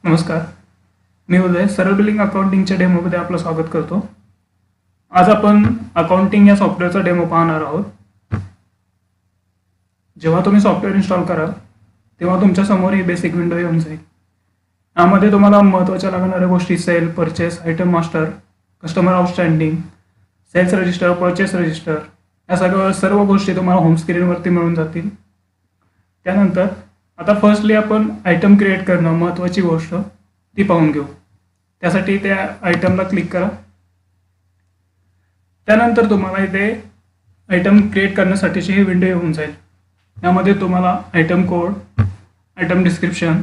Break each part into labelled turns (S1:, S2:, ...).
S1: नमस्कार. मी उदय सरळ बिलिंग अकाउंटिंगच्या डेमोमध्ये आपलं स्वागत करतो. आज आपण अकाउंटिंग या सॉफ्टवेअरचा डेमो पाहणार आहोत. जेव्हा तुम्ही सॉफ्टवेअर इन्स्टॉल कराल तेव्हा तुमच्या समोर ही बेसिक विंडो येऊन जाईल. यामध्ये तुम्हाला महत्त्वाच्या लागणाऱ्या गोष्टी sale, purchase, item master, customer outstanding, sales register, purchase register या सर्व गोष्टी तुम्हाला होम स्क्रीनवरती मिळून जातील. त्यानंतर आता फर्स्टली आपण आयटम क्रिएट करणं महत्त्वाची गोष्ट ती पाहून घेऊ. त्यासाठी त्या आयटमला क्लिक करा. त्यानंतर तुम्हाला इथे आयटम क्रिएट करण्यासाठीची ही विंडो येऊन जाईल. यामध्ये तुम्हाला item code, item description,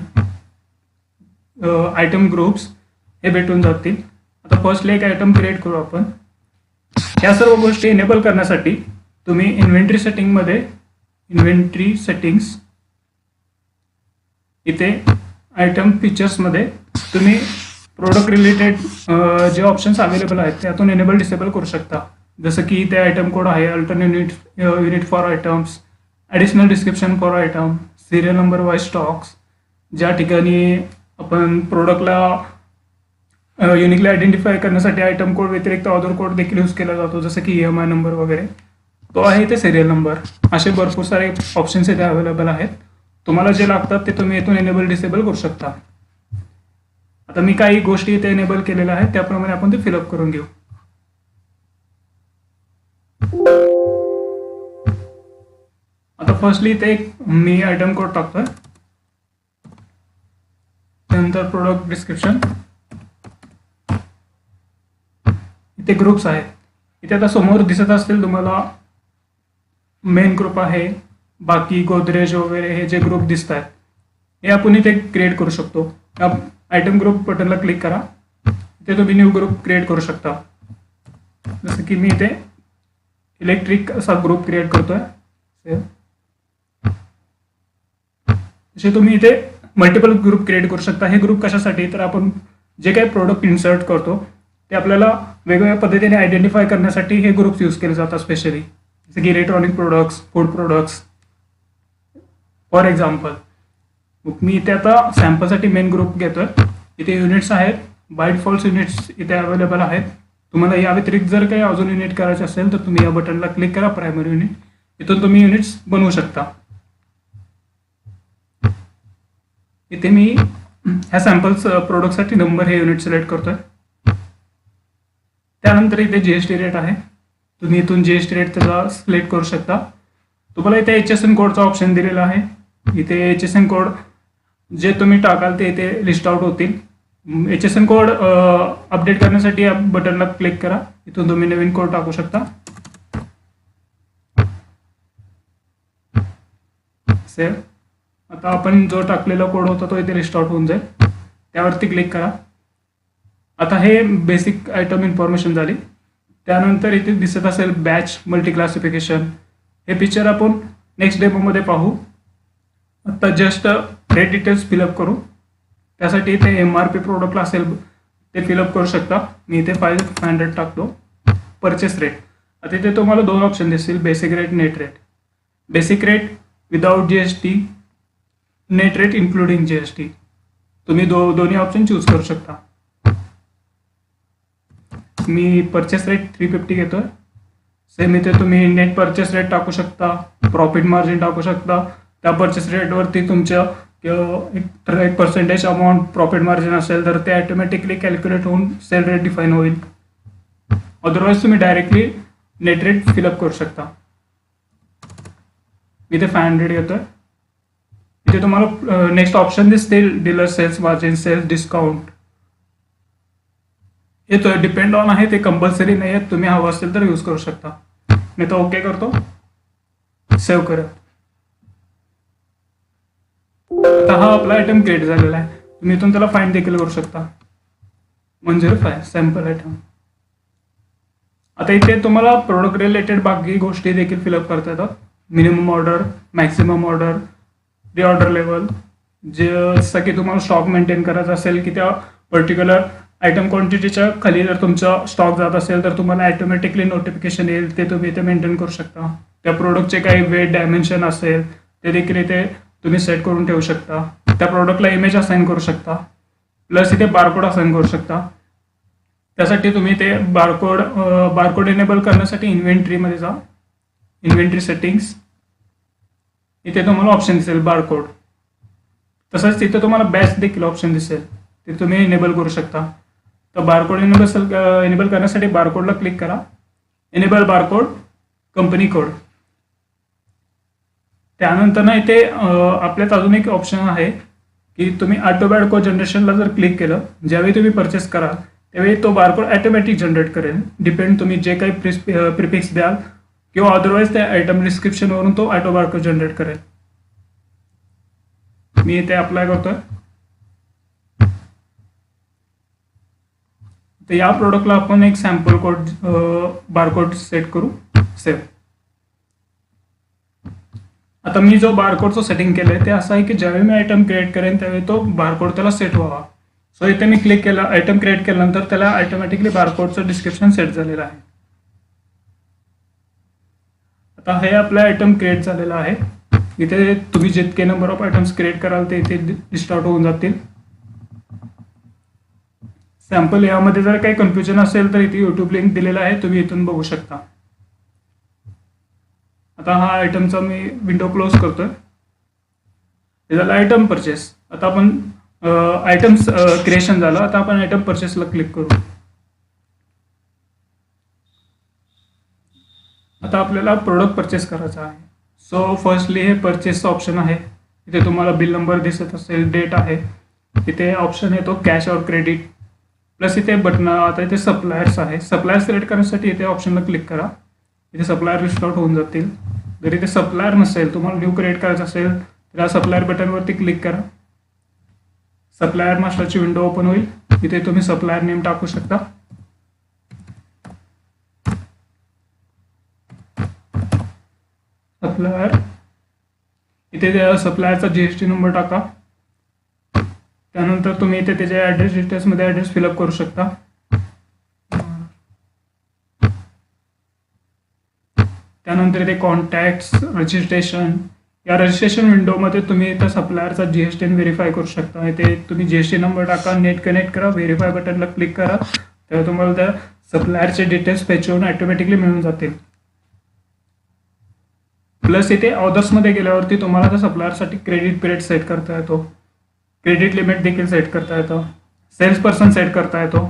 S1: item groups हे भेटून जातील. आता फर्स्टली एक आयटम क्रिएट करू आपण. या सर्व गोष्टी इनेबल करण्यासाठी तुम्ही इन्व्हेंटरी सेटिंग्स इथे आयटम फीचर्समध्ये तुम्ही प्रोडक्ट रिलेटेड जे ऑप्शन्स अवेलेबल आहेत त्यातून एनेबल डिसेबल करू शकता. जसं की इथे आयटम कोड आहे, alternate unit for items, additional description for item, serial number wise stocks, ज्या ठिकाणी आपण प्रोडक्टला युनिकली आयडेंटिफाय करण्यासाठी आयटम कोड व्यतिरिक्त अदर कोड देखील यूज केला जातो, जसं की EMI नंबर वगैरे. तो आहे इथे सिरियल नंबर. असे भरपूर सारे ऑप्शन्स इथे अवेलेबल आहेत. तुम्हाला जे लागतात ते तुम्ही इथून एनेबल डिसेबल करू शकता. आता मी काही गोष्टी इथे एनेबल केलेल्या आहेत त्याप्रमाणे आपण ते फिलअप करून घेऊ. आता फर्स्टली इथे मी आयटम कोड टाकतोय. त्यानंतर प्रोडक्ट डिस्क्रिप्शन, इथे ग्रुप्स आहेत. इथे आता समोर दिसत असतील तुम्हाला मेन ग्रुप आहे, बाकी गोदरेज वगैरे हे जे ग्रुप दिसत आहेत हे आपण इथे क्रिएट करू शकतो. आयटम ग्रुप बटनला क्लिक करा. इथे तुम्ही न्यू ग्रुप क्रिएट करू शकता. जसं की मी इथे इलेक्ट्रिक असा ग्रुप क्रिएट करतोय. तसे तुम्ही इथे मल्टिपल ग्रुप क्रिएट करू शकता. हे ग्रुप कशासाठी, तर आपण जे काही प्रोडक्ट इन्सर्ट करतो ते आपल्याला वेगवेगळ्या पद्धतीने आयडेंटिफाय करण्यासाठी हे ग्रुप्स यूज केले जातात. स्पेशली जसं की electronic products, food products for example. मी इथे आता सॅम्पलसाठी मेन ग्रुप घेतोय. इथे युनिट्स आहेत, बाय डिफॉल्ट युनिट्स इथे अवेलेबल आहेत. तुम्हाला या व्यतिरिक्त जर काही अजून युनिट करायचे असेल तर तुम्ही या बटनला क्लिक करा, प्रायमरी युनिट. इथून तुम्ही युनिट्स बनवू शकता. इथे मी ह्या सॅम्पल्स प्रोडक्टसाठी नंबर हे युनिट सिलेक्ट करतोय. त्यानंतर इथे GST रेट आहे. तुम्ही इथून GST रेट त्याचा सिलेक्ट करू शकता. तुम्हाला इथे HSN कोडचा ऑप्शन दिलेला आहे. इथे HSN कोड जे तुम्ही टाकाल ते इथे लिस्ट आउट होतील. HSN कोड अपडेट करण्यासाठी या बटनला क्लिक करा. इथून तुम्ही नवीन कोड टाकू शकता. सेव्ह. आता आपण जो टाकलेला कोड होता तो इथे लिस्ट आउट होऊन जाईल. त्यावरती क्लिक करा. आता हे बेसिक आयटम इन्फॉर्मेशन झाली. त्यानंतर इथे दिसत असेल बॅच मल्टी क्लासिफिकेशन. हे फीचर आपण नेक्स्ट डेमोमध्ये पाहू. आता जस्ट रेट डिटेल्स फिलअप करू. त्यासाठी इथे MRP प्रोडक्टला असेल ते फिलअप करू शकता. मी इथे 500 टाकतो. Purchase rate. आता इथे तुम्हाला दोन ऑप्शन दिसतील, basic rate, net rate. Basic rate without GST, net rate including GST. तुम्ही दोन्ही ऑप्शन चूज करू शकता. मी परचेस रेट 350 घेतोय. सेम इथे तुम्ही नेट परचेस रेट टाकू शकता, प्रॉफिट मार्जिन टाकू शकता. त्या परचेस रेटवरती तुमच्या एक पर्सेंटेज अमाऊंट प्रॉफिट मार्जिन असेल तर ते ऑटोमॅटिकली कॅल्क्युलेट होऊन सेल रेट डिफाईन होईल. अदरवाईज तुम्ही डायरेक्टली नेट रेट फिलअप करू शकता. इथे 500 घेतोय. इथे तुम्हाला नेक्स्ट ऑप्शन दिसतील, dealer sales margin, sales discount. हे तो डिपेंड ऑन आहे, ते कंपल्सरी नाही आहे. तुम्ही हवं असेल तर यूज करू शकता. मी तो ओके करतो. सेव्ह करा. आता हा आपला आयटम क्रिएट झालेला आहे. तुम्ही इथून त्याला फाइंड देखील करू शकता. 105 सॅम्पल आयटम. आता इथे तुम्हाला प्रोडक्ट रिलेटेड बाकी गोष्टी देखील फिलअप करता येतात. Minimum order, maximum order, reorder level. जसं की तुम्हाला स्टॉक मेंटेन करायचा असेल की त्या पर्टिक्युलर आयटम क्वांटिटीच्या खाली जर तुमचा स्टॉक जात असेल तर तुम्हाला ऑटोमॅटिकली नोटिफिकेशन येईल, ते तुम्ही इथे मेंटेन करू शकता. त्या प्रोडक्टचे काही वेट डायमेन्शन असेल ते देखील इथे तुम्ही सेट करून ठेवू शकता. त्या प्रोडक्टला इमेज असाइन करू शकता. प्लस इथे बारकोड असाइन करू शकता. त्यासाठी तुम्ही ते बारकोड एनेबल करण्यासाठी इन्व्हेंटरीमध्ये जा, इन्व्हेंटरी सेटिंग्स, इथे तुम्हाला ऑप्शन दिसेल बारकोड. तसंच तिथे तुम्हाला बॅच देखील ऑप्शन दिसेल, ते तुम्ही एनेबल करू शकता. तर बारकोड एनेबल करण्यासाठी बारकोडला क्लिक करा, एनेबल बारकोड कंपनी कोड. त्यानंतर ना इथे आपल्यात अजून एक ऑप्शन आहे की तुम्ही ऑटो बारकोड जनरेशनला जर क्लिक केलं, ज्यावेळी तुम्ही परचेस कराल त्यावेळी तो बारकोड ऑटोमॅटिक जनरेट करेल. डिपेंड तुम्ही जे काही प्रिफिक्स द्याल किंवा अदरवाईज त्या आयटम डिस्क्रिप्शनवरून तो ऑटो बारकोड जनरेट करेल. मी इथे अप्लाय करतोय. तर या प्रोडक्टला आपण एक सॅम्पल कोड बारकोड सेट करू, सेव्ह. आता मी जो बारकोडचं सेटिंग केलंय ते असं आहे की ज्यावेळी मी आयटम क्रिएट करेन त्यावेळी तो बारकोड त्याला सेट व्हावा. सो इथे मी क्लिक केलं, आयटम क्रिएट केल्यानंतर त्याला ऑटोमॅटिकली बारकोडचं डिस्क्रिप्शन सेट झालेलं आहे. आता हे आपलं आयटम क्रिएट झालेलं आहे. इथे तुम्ही जितके नंबर ऑफ आयटम्स क्रिएट कराल ते इथे लिस्ट आउट होऊन जातील. सॅम्पल यामध्ये जर काही कन्फ्युजन असेल तर इथे यूट्यूब लिंक दिलेला आहे, तुम्ही इथून बघू शकता. आता हा आयटमचा मी विंडो क्लोज करतोय. हे झालं आयटम परचेस. आता आपण आयटम्स क्रिएशन झालं. आता आपण आयटम परचेसला क्लिक करू. आता आपल्याला प्रोडक्ट परचेस करायचा आहे. सो फर्स्टली हे परचेसचं ऑप्शन आहे. इथे तुम्हाला बिल नंबर दिसत असेल, डेट आहे, इथे ऑप्शन येतो कॅश और क्रेडिट, प्लस इथे बटन. आता इथे सप्लायर्स आहे. सप्लायर सिलेक्ट करण्यासाठी इथे ऑप्शनला क्लिक करा. इथे सप्लायर लिस्ट आउट होऊन जातील. जर इथे सप्लायर नसेल, तुम्हाला न्यू क्रिएट करायचं असेल तर या सप्लायर बटनवरती क्लिक करा. सप्लायर मास्टरची विंडो ओपन होईल. इथे तुम्ही सप्लायर नेम टाकू शकता. सप्लायर, इथे सप्लायरचा जीएसटी नंबर टाका. त्यानंतर तुम्ही इथे त्याच्या ॲड्रेस डिटेल्समध्ये ॲड्रेस फिलअप करू शकता. त्यानंतर इथे कॉन्टॅक्ट्स, रजिस्ट्रेशन, या रजिस्ट्रेशन विंडोमध्ये तुम्ही इथं सप्लायरचा जीएसटी व्हेरीफाय करू शकता. इथे तुम्ही जीएसटी नंबर टाका, नेट कनेक्ट करा, व्हेरीफाय बटनला क्लिक करा, तेव्हा तुम्हाला त्या सप्लायरचे डिटेल्स फेच होऊन ऑटोमॅटिकली मिळून जातील. प्लस इथे ऑदर्समध्ये गेल्यावरती तुम्हाला त्या सप्लायरसाठी क्रेडिट पिरियड सेट करता येतो, क्रेडिट लिमिट देखील सेट करता येतं, सेल्स पर्सन सेट करता येतो,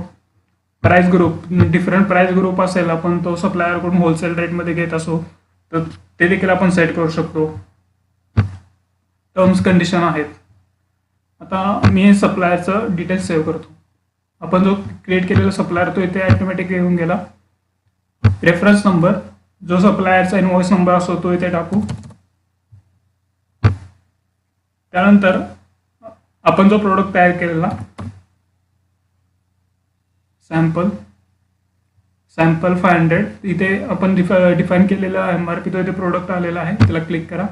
S1: price group, different price group असेल, आपण तो सप्लायरकडून होलसेल रेटमध्ये घेत असो तर ते देखील आपण सेट करू शकतो. टर्म्स कंडिशन आहेत. आता मी हे सप्लायरचं डिटेल्स सेव्ह करतो. आपण जो क्रिएट केलेला सप्लायर तो इथे ऑटोमॅटिक येऊन गेला. रेफरन्स नंबर, जो सप्लायरचा इनवॉइस नंबर असतो तो इथे टाकू. त्यानंतर आपण जो प्रोडक्ट तयार केलेला सॅम्पल 500, इथे आपण डिफाईन केलेला MRP तो इथे प्रोडक्ट आलेला आहे, त्याला क्लिक करा.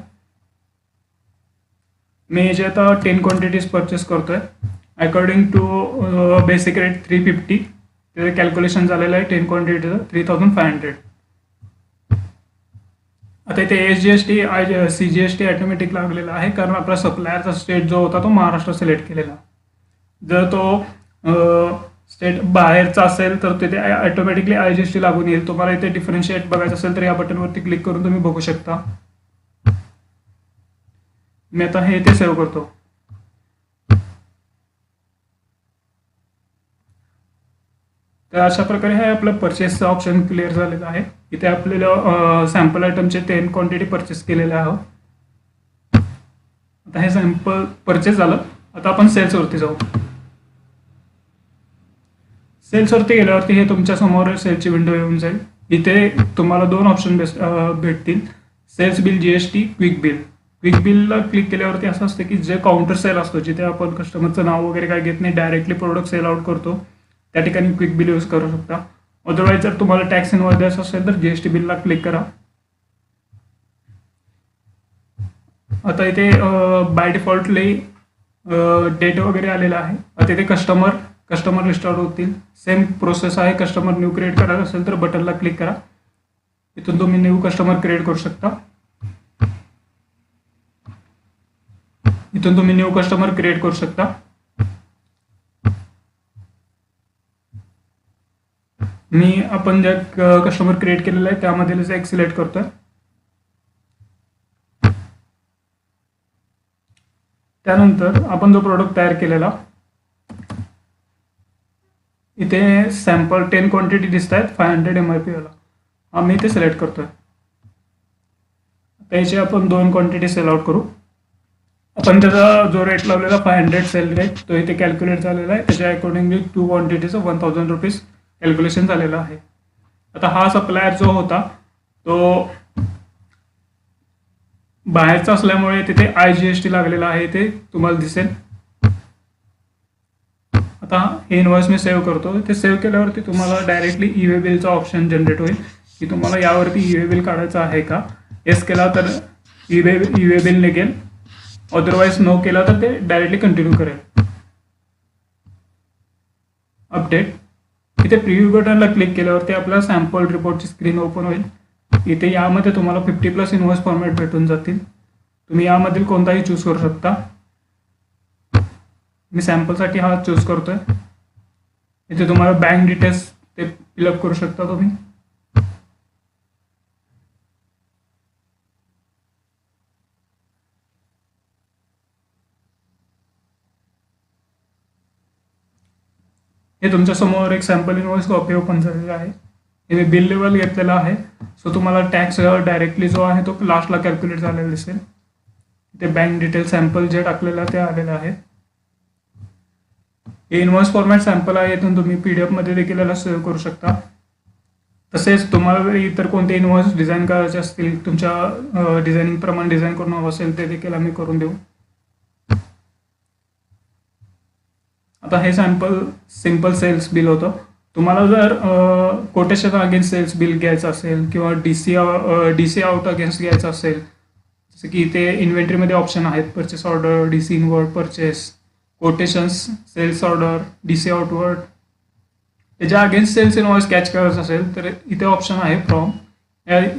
S1: मी जे आता 10 क्वांटिटीज परचेस करतोय अकॉर्डिंग टू बेसिक रेट 350, त्याचं कॅल्क्युलेशन झालेलं आहे 10 क्वांटिटीचं 3500. आता इथे SGST CGST ऑटोमॅटिक लागलेला आहे कारण आपला सप्लायरचा स्टेट जो होता तो महाराष्ट्र सिलेक्ट केलेला. जर तो स्टेट बाहेरचा असेल तर तिथे ऑटोमॅटिकली IGST लागून येईल. तुम्हाला इथे डिफरन्शिएट बघायचं असेल तर या बटनवरती क्लिक करून तुम्ही बघू शकता. मी आता हे इथे सेव्ह करतो. तर अशा प्रकारे हे आपलं परचेसचं ऑप्शन क्लिअर झालेलं आहे. इथे आपल्याला सॅम्पल आयटमचे 10 क्वांटिटी परचेस केलेले आहोत. आता हे सॅम्पल परचेस झालं. आता आपण सेल्सवरती जाऊ. सेल्सवरती गेल्यावरती हे तुमच्या समोर सेलची विंडो येऊन जाईल. इथे तुम्हाला 2 ऑप्शन भेटतील, sales bill, GST, quick bill. Quick बिलला क्लिक केल्यावरती असं असतं की जे काउंटर सेल असतो, जिथे आपण कस्टमरचं नाव वगैरे काय घेत नाही, डायरेक्टली प्रोडक्ट सेल आउट करतो, त्या ठिकाणी क्विक बिल यूज करू शकता. अदरवाईज जर तुम्हाला टॅक्स इनवॉइस द्यायचं असेल तर GST बिलला क्लिक करा. आता इथे बाय डिफॉल्टली डेट वगैरे आलेला आहे. आता इथे कस्टमर लिस्ट आउट होतील. सेम प्रोसेस आहे. कस्टमर न्यू क्रिएट करायचं असेल तर बटनला क्लिक करा. इथून तुम्ही न्यू कस्टमर क्रिएट करू शकता. मी आपण ज्या कस्टमर क्रिएट केलेला आहे त्यामधील एक सिलेक्ट करतोय. त्यानंतर आपण जो प्रोडक्ट तयार केलेला इथे सॅम्पल 10 क्वांटिटी दिसत आहेत 500 MRP वाला, आम्ही ते सिलेक्ट करतोय. त्याची आपण 2 क्वांटिटी सेल आउट करू. आपण त्याचा जो रेट लावलेला 500 सेल रेट तो इथे कॅल्क्युलेट झालेला आहे. त्याच्या अकॉर्डिंगली 2 क्वांटिटीचं 1000 रुपीज कॅल्क्युलेशन झालेलं आहे. आता हा सप्लायर जो होता तो बाहेरचा असल्यामुळे तिथे IGST लागलेला आहे, ते तुम्हाला दिसेल. आता हे इनवॉइस मी सेव्ह करतो. ते सेव्ह केल्यावरती तुम्हाला डायरेक्टली ई-वे बिलचा ऑप्शन जनरेट होईल की तुम्हाला यावरती ई-वे बिल काढायचं आहे का. येस केला तर ई-वे बिल निघेल, अदरवाईज नो केला तर ते डायरेक्टली कंटिन्यू करेल. अपडेट इथे प्रिव्ह्यू बटनला क्लिक केल्यावरती आपल्याला सॅम्पल रिपोर्टची स्क्रीन ओपन होईल. इथे यामध्ये तुम्हाला 50+ इनवॉइस फॉर्मॅट भेटून जातील. तुम्ही यामधील कोणताही चूज करू शकता. मी सॅम्पलसाठी हा चूज करतोय. इथे तुम्हाला बँक डिटेल्स ते फिलअप करू शकता तुम्ही. हे तुमच्या समोर एक सॅम्पल इनवॉइस कॉपी ओपन झालेला आहे. हे बिल लेवल घेतलेला आहे. सो तुम्हाला टॅक्स डायरेक्टली जो आहे तो लास्टला कॅल्क्युलेट झालेला दिसेल. ते बँक डिटेल सॅम्पल जे टाकलेलं ते आलेलं आहे. हे इनवॉइस फॉर्मॅट सॅम्पल आहे, इथून तुम्ही PDF मध्ये देखील याला सेव्ह करू शकता. तसेच तुम्हाला इतर कोणते इनवॉइस डिझाईन करायचे असतील, तुमच्या डिझायनिंग प्रमाणे डिझाईन करून हवं असेल ते देखील आम्ही करून देऊ. आता हे सिंपल सेल्स बिल होतं. तुम्हाला जर कोटेशन अगेन्स्ट सेल्स बिल घ्यायचं असेल किंवा DC आउट अगेन्स्ट घ्यायचं असेल, जसं की इथे इन्व्हेंटरीमध्ये ऑप्शन आहेत, purchase order, DC inward purchase, quotations, sales order, DC outward. त्याच्या अगेन्स्ट सेल्स इनवॉइस कॅच करायचं असेल तर इथे ऑप्शन आहे फ्रॉम.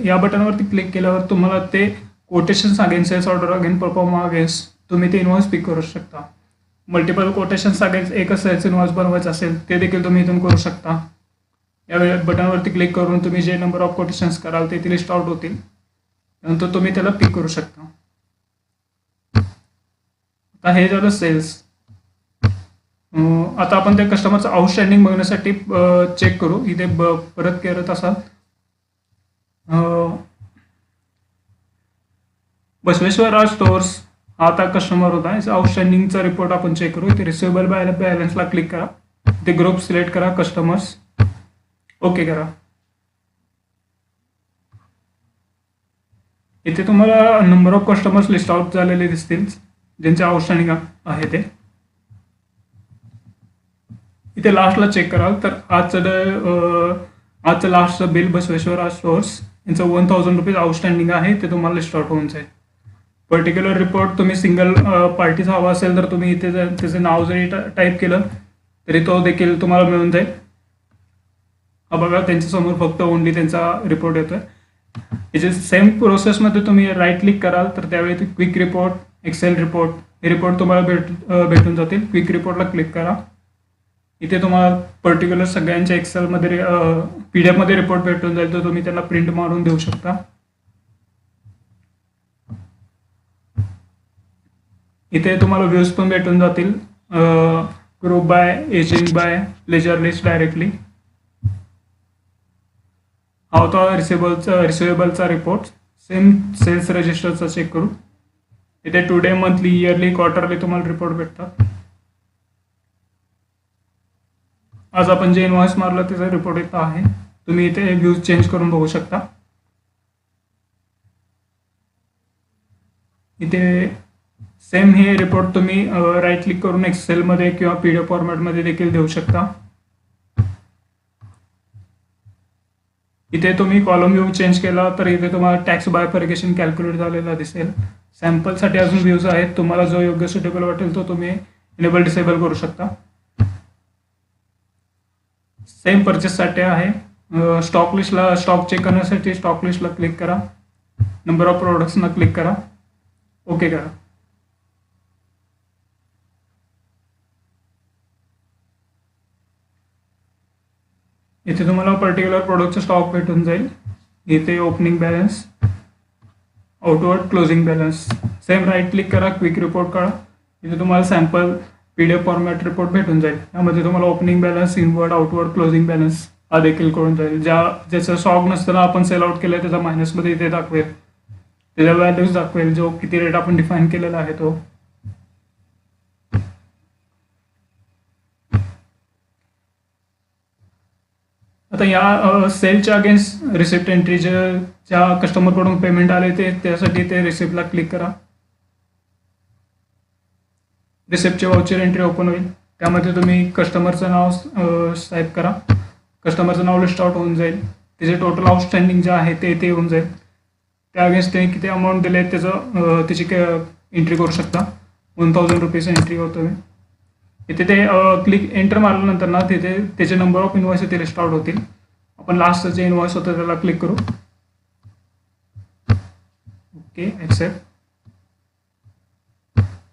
S1: या बटनवरती क्लिक केल्यावर तुम्हाला ते quotations against sales order against perform against तुम्ही ते इनवॉइस पिक करू शकता. मल्टिपल कोटेशन्स अगेन्स्ट एकच सेल्स इनवॉइस बनवायचं असेल ते देखील तुम्ही इथून करू शकता. या बटनवरती क्लिक करून तुम्ही जे नंबर ऑफ कोटेशन्स कराल ते इथे लिस्ट आउट होतील. नंतर तुम्ही त्याला पिक करू शकता. आता हे झालं सेल्स. आता आपण त्या कस्टमरचं आउटस्टँडिंग बघण्यासाठी चेक करू. इथे परत करत असाल बसवेश्वर राज स्टोअर्स हा आता कस्टमर होता. आउटस्टँडिंगचा रिपोर्ट आपण चेक करू. इथे रिसिवेबल बॅलन्सला क्लिक करा. इथे ग्रुप सिलेक्ट करा, कस्टमर्स, ओके करा. इथे तुम्हाला number of customers list out झालेले दिसतील ज्यांचे आउटस्टँडिंग आहे ते. इथे लास्टला चेक कराल तर आजचं लास्टचं बिल बसवेश्वर राज स्टोअर्स यांचं 1000 रुपीज आउटस्टँडिंग आहे, ते तुम्हाला लिस्ट आउट होऊन जाईल. पर्टिक्युलर रिपोर्ट तुम्ही सिंगल पार्टीचा हवा असेल तर तुम्ही इथे त्याचं नाव जरी टाईप केलं तरी तो देखील तुम्हाला मिळून जाईल. हा बघा त्यांच्यासमोर फक्त ओनली त्यांचा रिपोर्ट येतोय. याचे सेम प्रोसेसमध्ये तुम्ही राईट क्लिक कराल तर त्यावेळी ते क्विक रिपोर्ट, एक्सेल रिपोर्ट हे रिपोर्ट तुम्हाला भेटून जातील. क्विक रिपोर्टला क्लिक करा. इथे तुम्हाला पर्टिक्युलर सगळ्यांच्या एक्सेलमध्ये PDF मध्ये रिपोर्ट भेटून जाईल, तर तुम्ही त्यांना प्रिंट मारून देऊ शकता. इथे तुम्हाला व्ह्यूज पण भेटून जातील, group by, ageing by, ledger list directly. हा होता रिसिवेबलचा रिपोर्ट. सेम सेल्स रजिस्टरचा चेक करू. इथे टुडे, मंथली, इयरली, क्वार्टरली तुम्हाला रिपोर्ट भेटतात. आज आपण जे इनवॉइस मारलं त्याचा रिपोर्ट येत आहे. तुम्ही इथे व्ह्यूज चेंज करून बघू शकता. इथे सेम हे रिपोर्ट तुम्ही राईट क्लिक करून एक्सेलमध्ये किंवा PDF फॉर्मॅटमध्ये देखील देऊ शकता. इथे तुम्ही कॉलम व्ह्यू चेंज केला तर इथे तुम्हाला टॅक्स बायफर्केशन कॅल्क्युलेट झालेला दिसेल. सॅम्पलसाठी अजून व्ह्यूज आहेत, तुम्हाला जो योग्य सुटेबल वाटेल तो तुम्ही इनेबल डिसेबल करू शकता. सेम परचेससाठी आहे. स्टॉक लिस्टला स्टॉक चेक करण्यासाठी स्टॉक लिस्टला क्लिक करा. नंबर ऑफ प्रोडक्ट्सना क्लिक करा, ओके करा. इथे तुम्हाला पर्टिक्युलर प्रोडक्टचा स्टॉक भेटून जाईल. इथे opening balance, outward closing balance. Same right click करा, क्विक रिपोर्ट करा. इथे तुम्हाला सॅम्पल PDF फॉर्मॅट रिपोर्ट भेटून जाईल. यामध्ये तुम्हाला opening balance, inward, outward, closing balance हा देखील कळून जाईल. ज्याचं स्टॉक नसताना आपण सेल आउट केलं त्याचा मायनसमध्ये इथे दाखवेल, त्याच्या व्हॅल्यूज दाखवेल, जो किती रेट आपण डिफाईन केलेला आहे तो. आता या सेलच्या अगेन्स्ट रिसिप्ट एंट्री ज्या कस्टमरकडून पेमेंट आले त्यासाठी ते रिसिप्टला क्लिक करा. रिसिप्टचे वाउचर एंट्री ओपन होईल. त्यामध्ये तुम्ही कस्टमरचं नाव टाईप करा. कस्टमरचं नाव लिस्ट आउट होऊन जाईल. त्याचे टोटल आउटस्टँडिंग जे आहे ते येऊन जाईल. त्या अगेन्स्ट त्यांनी किती अमाऊंट दिले त्याची एंट्री करू शकता. 1000 रुपीज एंट्री होतो. इथे ते क्लिक एंटर मारल्यानंतर ना तिथे त्याचे नंबर ऑफ इनवॉइस इथे लिस्ट आउट होतील. आपण लास्टचं जे इनवॉइस होतं त्याला क्लिक करू. Okay, accept.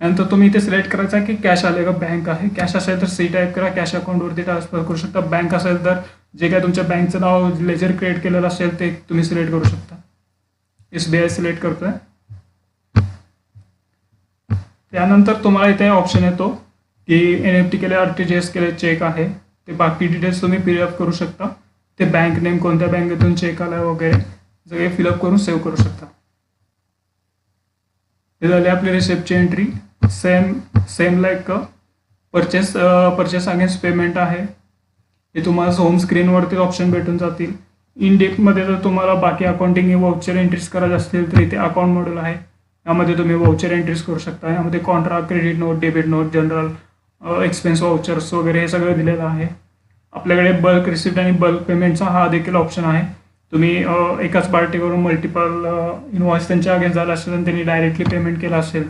S1: नंतर तुम्ही इथे सिलेक्ट करायचा की कॅश आले का बँक आहे. कॅश असेल तर सी टाईप करा, कॅश अकाउंटवरती ट्रान्सफर करू शकता. बँक असेल तर जे काय तुमच्या बँकचं नाव लेजर क्रिएट केलेलं असेल ते तुम्ही सिलेक्ट करू शकता. SBI सिलेक्ट करतोय. त्यानंतर तुम्हाला इथे ऑप्शन येतो की NFT केले, RTGS केले, चेक आहे ते बाकी डिटेल्स तुम्ही फिलअप करू शकता. ते बँक नेम, कोणत्या बँकेतून चेक आला वगैरे सगळे फिलअप करून सेव्ह करू शकता. हे झाले आपली रिसिप्टची entry. Same like purchase against payment आहे. हे तुम्हाला होम स्क्रीनवरती ऑप्शन भेटून जातील. इन डेप्थमध्ये जर तुम्हाला बाकी अकाउंटिंग वाउचर एंट्रीज करायचे असतील तर इथे अकाउंट मॉड्यूल आहे. यामध्ये तुम्ही वाउचर एंट्रीज करू शकता. यामध्ये Contra, credit note, debit note, general, expense vouchers वगैरे हे सगळं दिलेलं आहे. आपल्याकडे बल्क रिसिप्ट आणि बल्क पेमेंटचा हा देखील ऑप्शन आहे. तुम्ही एकाच पार्टीवरून मल्टिपल इनवॉइस त्यांच्या अगेन्स्ट झाला असेल आणि त्यांनी डायरेक्टली पेमेंट केलं असेल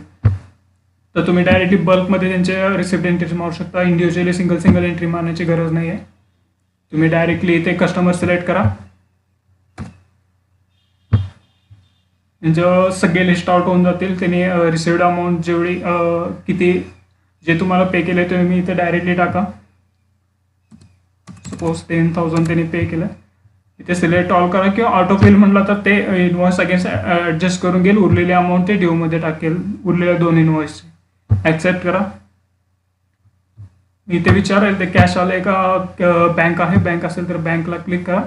S1: तर तुम्ही डायरेक्टली बल्कमध्ये त्यांचे रिसिप्ट एंट्रीज मारू शकता. इंडिव्हिज्युअली सिंगल एंट्री मारण्याची गरज नाही आहे. तुम्ही डायरेक्टली इथे कस्टमर सिलेक्ट करा. त्यांचं सगळे लिस्ट आउट होऊन जातील. त्यांनी रिसिव्ड अमाऊंट जेवढी किती जे तुम्हाला पे केले ते तुम्ही इथे डायरेक्टली टाका. सपोज 10,000 त्यांनी पे केलं. इथे सिलेक्ट ऑल करा किंवा ऑटो फिल म्हटलं तर ते इनवॉइस अगेन्स्ट ॲडजस्ट करून घेईल. उरलेली अमाऊंट ते ड्यूमध्ये टाकेल, उरलेल्या 2 इनवॉइसचे. ॲक्सेप्ट करा. इथे विचारेल ते कॅश आले का बँक आहे. बँक असेल तर बँकला क्लिक करा.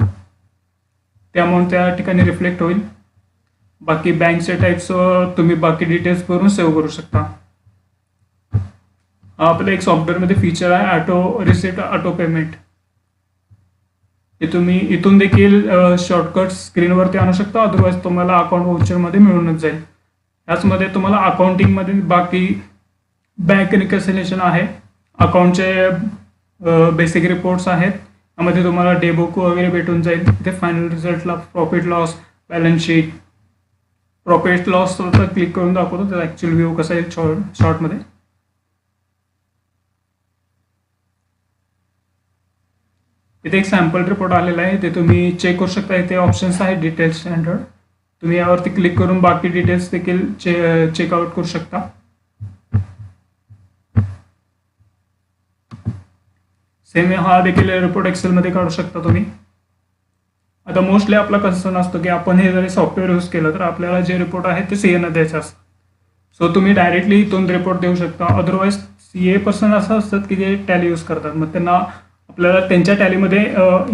S1: ते अमाऊंट त्या ठिकाणी रिफ्लेक्ट होईल. बाकी बँकचे टाईप्स तुम्ही बाकी डिटेल्स भरून सेव्ह करू शकता. आपलं एक सॉफ्टवेअरमध्ये फीचर आहे ऑटो रिसिप्ट, ऑटो पेमेंट. हे तुम्ही इथून देखील शॉर्टकट स्क्रीनवरती आणू शकता. अदरवाईज तुम्हाला अकाउंट वाउचरमध्ये मिळूनच जाईल. याचमध्ये तुम्हाला अकाउंटिंगमध्ये बाकी बँक रिकन्सिलेशन आहे, अकाउंटचे बेसिक रिपोर्ट्स आहेत. यामध्ये तुम्हाला डे बुक वगैरे भेटून जाईल. इथे फायनल रिझल्टला profit loss, balance sheet, profit लॉसवर क्लिक करून दाखवतो त्याचा ॲक्च्युअल व्ह्यू कसा आहे शॉर्टमध्ये. इथे एक सॅम्पल रिपोर्ट आलेला आहे, ते तुम्ही चेक करू शकता. इथे ऑप्शन्स आहेत डिटेल्स स्टँडर्ड. तुम्ही यावरती क्लिक करून बाकी डिटेल्स देखील चेकआउट करू शकता. सेम हा देखील रिपोर्ट एक्सेलमध्ये काढू शकता तुम्ही. आता मोस्टली आपला कन्सर्न असतो की आपण हे जरी सॉफ्टवेअर यूज केलं तर आपल्याला जे रिपोर्ट आहेत ते CA न द्यायचे असतात. सो तुम्ही डायरेक्टली इथून रिपोर्ट देऊ शकता. अदरवाईज CA पर्सन असं असतात की जे टॅली यूज करतात, मग त्यांना आपल्याला त्यांच्या टॅलीमध्ये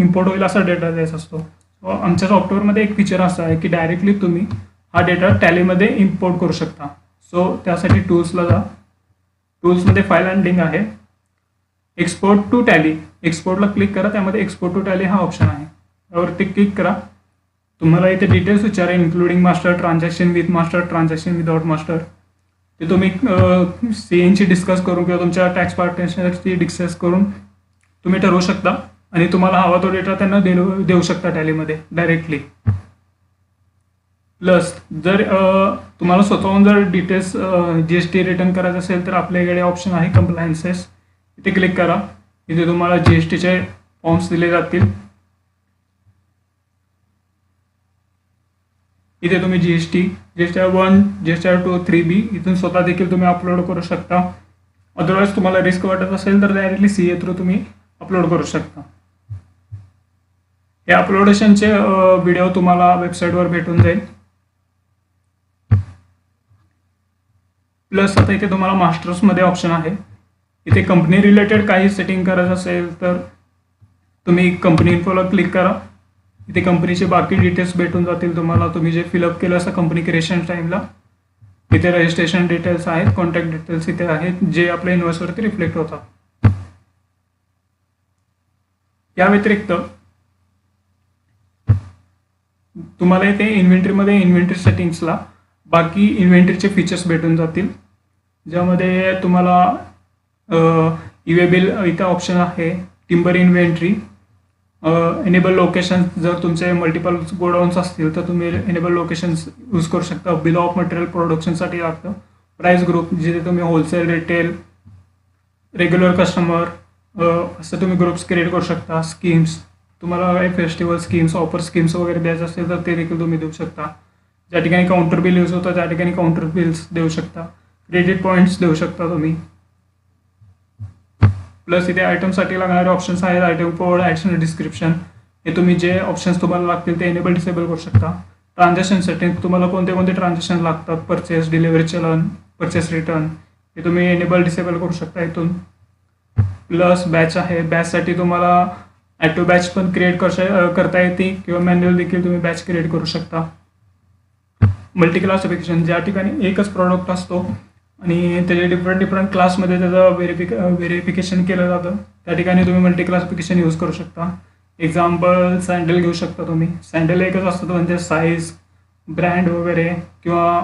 S1: इम्पोर्ट होईल असा डेटा द्यायचा असतो. सो आमच्या सॉफ्टवेअरमध्ये एक फीचर असं आहे की डायरेक्टली तुम्ही हा डेटा टॅलीमध्ये इम्पोर्ट करू शकता. सो त्यासाठी टूल्सला जा. टूल्समध्ये फाईल अँड लिंक आहे. एक्सपोर्ट टू टॅली, एक्सपोर्टला क्लिक करा. त्यामध्ये एक्सपोर्ट टू टॅली हा ऑप्शन आहे. त्यावरती क्लिक करा. तुम्हाला इथे डिटेल्स विचारेल, including master, transaction with master, transaction without master. ते तुम्ही CAची डिस्कस करून किंवा तुमच्या टॅक्स पार्टनरशी डिस्कस करून तुम्ही ठरवू शकता आणि तुम्हाला हवा तो डेटा त्यांना देऊ शकता टॅलीमध्ये डायरेक्टली. प्लस जर तुम्हाला स्वतःहून जर डिटेल्स GST रिटर्न करायचं असेल तर आपल्याकडे ऑप्शन आहे कंप्लायन्सेस. इथे क्लिक करा. इथे तुम्हाला GSTचे फॉर्म्स दिले जातील. इथे तुम्ही GST 1, GST 2, 3B इथून स्वतः देखील तुम्ही अपलोड करू शकता. अदरवाईज तुम्हाला रिस्क वाटत असेल तर डायरेक्टली CA थ्रू तुम्ही अपलोड करू शकता. हे अपलोडेशनचे व्हिडिओ तुम्हाला वेबसाईटवर भेटून जाईल. प्लस आता इथे तुम्हाला मास्टर्समध्ये ऑप्शन आहे. इथे कंपनी रिलेटेड काही सेटिंग करायचं असेल तर तुम्ही कंपनी इन्फोला क्लिक करा. इथे कंपनीचे बाकी डिटेल्स भेटून जातील तुम्हाला. तुम्ही जे फिलअप केलं असं कंपनी क्रिएशन टाईमला इथे रजिस्ट्रेशन डिटेल्स आहेत, कॉन्टॅक्ट डिटेल्स इथे आहेत जे आपल्या इन्व्हॉइसवरती रिफ्लेक्ट होतात. या व्यतिरिक्त तुम्हाला इथे इन्व्हेंटरीमध्ये इन्व्हेंटरी सेटिंग्सला बाकी इन्व्हेंटरीचे फीचर्स भेटून जातील, ज्यामध्ये तुम्हाला ईवे बिल इथं ऑप्शन आहे. टिंबर इन्व्हेंटरी, एनेबल लोकेशन, जर तुमचे मल्टिपल गोडाऊन्स असतील तर तुम्ही एनेबल लोकेशन्स यूज करू शकता. बिल ऑफ मटेरियल प्रोडक्शनसाठी लागतं. प्राइस ग्रुप, जिथे तुम्ही होलसेल, रिटेल, रेग्युलर कस्टमर असं तुम्ही ग्रुप्स क्रिएट करू शकता. स्कीम्स, तुम्हाला काही फेस्टिवल स्कीम्स, ऑफर स्कीम्स वगैरे द्यायचं असेल तर ते देखील तुम्ही देऊ शकता. ज्या ठिकाणी काउंटर बिल यूज होतं त्या ठिकाणी काउंटर बिल्स देऊ शकता. क्रेडिट पॉईंट्स देऊ शकता तुम्ही. प्लस इथे आयटमसाठी लागणारे ऑप्शन्स आहेत. आयटम कोड, ॲक्शन डिस्क्रिप्शन, हे तुम्ही जे ऑप्शन्स तुम्हाला लागतील ते एनेबल डिसेबल करू शकता. ट्रान्झॅक्शन सेटिंग, तुम्हाला कोणते कोणते ट्रान्झॅक्शन लागतात, परचेस, डिलिव्हरी चलन, परचेस रिटर्न, हे तुम्ही एनेबल डिसेबल करू शकता इथून. प्लस बॅच आहे. बॅचसाठी तुम्हाला ॲटो बॅच पण क्रिएट करता येते किंवा मॅन्युअल देखील तुम्ही बॅच क्रिएट करू शकता. मल्टी क्लासिफिकेशन, ज्या ठिकाणी एकच प्रॉडक्ट असतो आणि त्याचे डिफरंट क्लासमध्ये त्याचं व्हेरिफिकेशन केलं जातं, त्या ठिकाणी तुम्ही मल्टी क्लासिफिकेशन यूज करू शकता. एक्झाम्पल सँडल घेऊ शकता तुम्ही. सँडल एकच असतं म्हणजे साईज, ब्रँड वगैरे, किंवा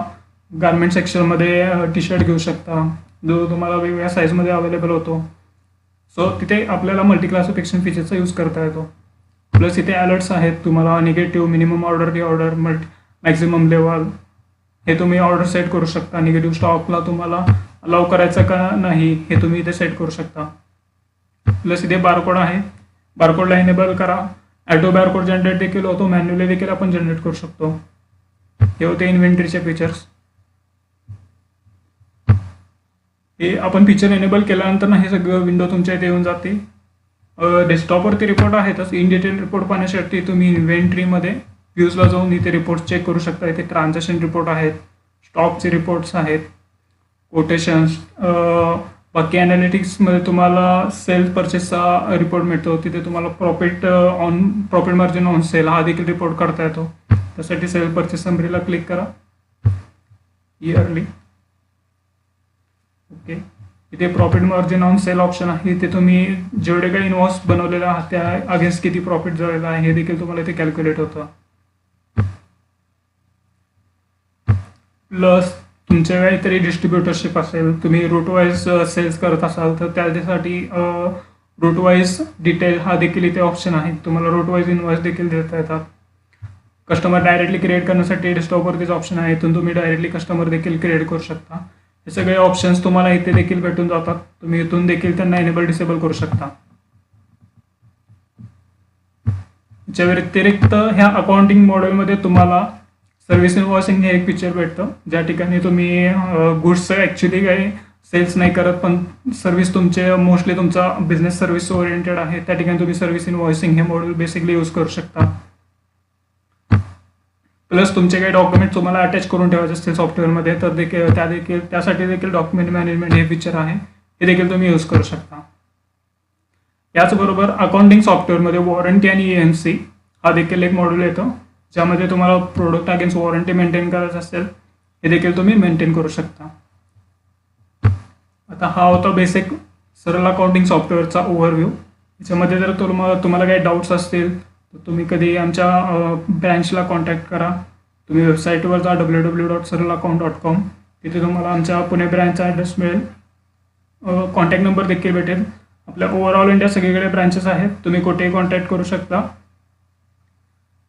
S1: गार्मेंट सेक्शनमध्ये टी शर्ट घेऊ शकता जो तुम्हाला वेगवेगळ्या साईजमध्ये अवेलेबल होतो. सो तिथे आपल्याला मल्टी क्लासिफिकेशन फीचरचा यूज करता येतो. प्लस इथे अलर्ट्स आहेत. तुम्हाला negative, minimum order, reorder, maximum level, हे तुम्ही ऑर्डर सेट करू शकता. निगेटिव्ह स्टॉकला तुम्हाला अलाउ करायचं का नाही हे तुम्ही इथे सेट करू शकता. प्लस इथे बारकोड आहे. बारकोडला एनेबल करा. ॲटो बारकोड जनरेट देखील होतो, मॅन्युअली देखील आपण जनरेट करू शकतो. हे होते इन्व्हेंटरीचे फीचर्स. हे आपण फीचर एनेबल केल्यानंतर ना हे सगळं विंडो तुमच्या इथे येऊन जाते. डेस्कटॉपवरती रिपोर्ट आहेतच. इन डिटेल रिपोर्ट पाहण्यासाठी तुम्ही इन्व्हेंटरीमध्ये व्ह्यूजला जाऊन इथे रिपोर्ट चेक करू शकता. इथे ट्रान्झॅक्शन रिपोर्ट आहेत, स्टॉकचे रिपोर्ट्स आहेत, कोटेशन्स, बाकी ॲनालिटिक्समध्ये तुम्हाला सेल परचेसचा रिपोर्ट मिळतो. तिथे तुम्हाला प्रॉफिट मार्जिन ऑन सेल हा देखील रिपोर्ट करता येतो. त्यासाठी सेल परचेस समरीला क्लिक करा. Yearly, okay. इथे profit margin on sale option आहे. इथे तुम्ही जेवढे काही इन्व्हॉइस बनवलेले आहात त्या अगेन्स्ट किती प्रॉफिट झालेला आहे हे देखील तुम्हाला इथे कॅल्क्युलेट होतं. प्लस तुमच्या काहीतरी डिस्ट्रीब्युटरशिप असेल, तुम्ही रूट वाईज सेल्स करत असाल तर त्यासाठी रूट वाईज डिटेल हा देखील इथे ऑप्शन आहे. तुम्हाला रूट वाईज इन्व्हॉइस देखील देता येतात. कस्टमर डायरेक्टली क्रिएट करण्यासाठी डेस्कटॉपवरतीच ऑप्शन आहे. इथून तुम्ही डायरेक्टली कस्टमर देखील क्रिएट करू शकता. हे सगळे ऑप्शन्स तुम्हाला इथे देखील भेटून जातात. तुम्ही इथून देखील त्यांना एनेबल डिसेबल करू शकता. याच्या व्यतिरिक्त ह्या अकाउंटिंग मॉडेलमध्ये तुम्हाला सर्व्हिस इन्व्हॉइसिंग हे एक फीचर भेटतं, ज्या ठिकाणी तुम्ही गुड्स ॲक्च्युली काही सेल्स नाही करत पण सर्व्हिस तुमचे मोस्टली तुमचा बिझनेस सर्व्हिस ओरिएंटेड आहे, त्या ठिकाणी तुम्ही सर्व्हिस इन्व्हॉइसिंग हे मॉडेल बेसिकली यूज करू शकता. प्लस तुमचे काही डॉक्युमेंट तुम्हाला अटॅच करून ठेवायचे असतील सॉफ्टवेअरमध्ये तर त्यासाठी देखील डॉक्युमेंट मॅनेजमेंट हे फीचर आहे, हे देखील तुम्ही यूज करू शकता. याचबरोबर अकाउंटिंग सॉफ्टवेअरमध्ये वॉरंटी आणि EMC हा देखील एक मॉड्यूल येतो, ज्यामध्ये तुम्हाला प्रोडक्ट अगेन्स्ट वॉरंटी मेंटेन करायचं असेल हे देखील तुम्ही मेंटेन करू शकता. आता हा होता बेसिक सरळ अकाउंटिंग सॉफ्टवेअरचा ओव्हरव्ह्यू. याच्यामध्ये जर तुम्हाला काही डाऊट्स असतील तर तुम्ही कधी आमच्या ब्रँचला कॉन्टॅक्ट करा. तुम्ही वेबसाईटवर जा www.saralaccount.com. तिथे तुम्हाला आमच्या पुणे ब्रँचचा ॲड्रेस मिळेल. कॉन्टॅक्ट नंबर देखील भेटेल. आपल्या ओव्हरऑल इंडिया सगळीकडे ब्रँचेस आहेत, तुम्ही कुठेही कॉन्टॅक्ट करू शकता.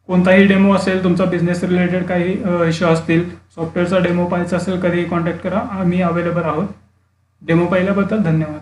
S1: कोणताही डेमो असेल, तुमचा बिझनेस रिलेटेड काही इश्यू असतील, सॉफ्टवेअरचा डेमो पाहायचा असेल कधीही कॉन्टॅक्ट करा, आम्ही अवेलेबल आहोत. डेमो पाहिल्याबद्दल धन्यवाद.